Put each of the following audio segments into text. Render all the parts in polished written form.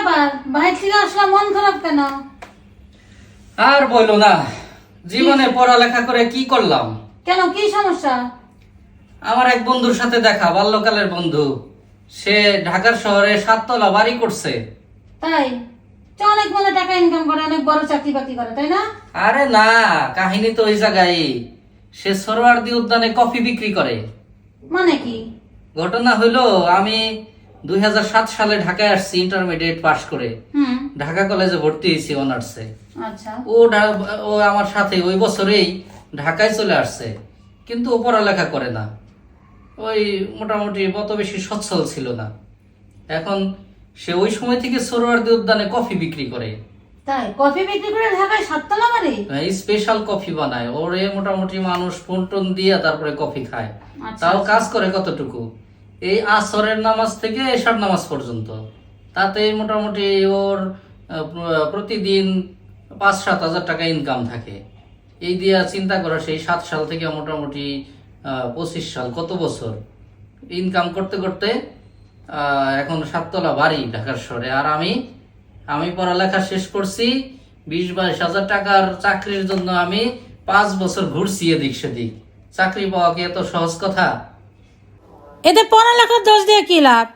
ব্যাপার, বাইরে থেকে আসলাম, মন খারাপ কেন? আর বইলো না, জীবনে পড়ালেখা করে কি করলাম। কেন, কি সমস্যা? আমার এক বন্ধুর সাথে দেখা, বাল্যকালের বন্ধু। সে ঢাকার শহরে 7 তলা বাড়ি করছে। তাই? তো অনেক মনে টাকা ইনকাম করে, অনেক বড় চাকরি বাকরি করে, তাই না? আরে না, কাহিনী তো ওই জায়গায়। সে সরোয়ার্দী উদ্যানে কফি বিক্রি করে। মানে কি? ঘটনা হইলো, আমি 2007 সালে ঢাকায় আসছি ইন্টারমিডিয়েট পাশ করে। হুম। ঢাকা কলেজে ভর্তি হয়েছি অনার্সে। আচ্ছা। ও আমার সাথে ওই বছরেই ঢাকায় চলে আসছে, কিন্তু ও পড়ালেখা করে না। ওই মোটামুটি অত বেশি সচ্ছল ছিল না। এখন সে ওই সময় থেকে সরোয়ার্দী উদ্যানে কফি বিক্রি করে। তাই? কফি বিক্রি করে ঢাকায় 7 তলা বাড়ি? স্পেশাল কফি বানায় ওরে, মোটামুটি মানুষ ফোন টোন দিয়ে তারপরে কফি খায়। আচ্ছা, তাও আচ্ছা। কাজ করে কতটুকু, এই আসরের নামাজ থেকে এশার নামাজ পর্যন্ত। তাতে মোটামুটি ওর প্রতিদিন 5-7 হাজার টাকা ইনকাম থাকে। এই দিয়া চিন্তা করো, সেই 7 সাল থেকে মোটামুটি 25 সাল, কত বছর ইনকাম করতে করতে এখন 7 তলা বাড়ি ঢাকার শহরে। আর আমি পড়ালেখা শেষ করছি, 20-22 হাজার টাকার চাকরির জন্য আমি 5 বছর ঘুরছি এদিক সেদিক। চাকরি পাওয়া কি এত সহজ কথা? এতে পড়ালেখার দোষ দিয়ে কি লাভ?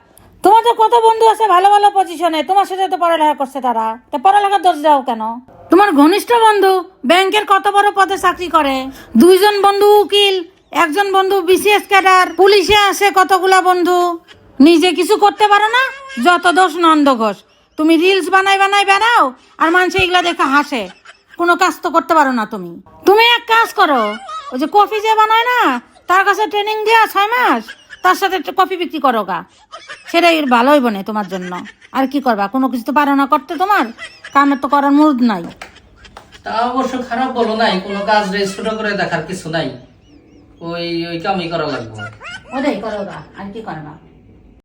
তোমার তো কত বন্ধু আছে ভালো ভালো পজিশনে, তোমার সাথে তো পড়ালেখা করছে তারা, তা পড়ালেখার দোষ দাও কেন? তোমার ঘনিষ্ঠ বন্ধু ব্যাংকের কত বড় পদে চাকরি করে, 2 জন বন্ধু উকিল, 1 জন বন্ধু বিসিএস ক্যাডার, পুলিশে আছে কতগুলা বন্ধু। নিজে কিছু করতে পারো না, যত দোষ নন্দ ঘোষ। তুমি রিলস বানাই বানাই বেড়াও, আর মানুষ এগুলা দেখে হাসে। কোনো কাজ তো করতে পারো না তুমি। তুমি এক কাজ করো, ওই যে কফি যে বানায় না, তার কাছে ট্রেনিং দেওয়া 6 মাস, তার সাথে কফি বিক্রি করো গা, সেটাই ভালো হইব না তোমার জন্য। আর কি করবা, কোনো কিছু তো পারো না করতে, তোমার কামের তো করার মুড নাই। তা অবশ্য খারাপ বলো নাই, কোনো কাজ রে ছোট করে দেখার কিছু নাই। ওই ওই কামই করা লাগবে। ওটাই করো গা, আর কি করবা।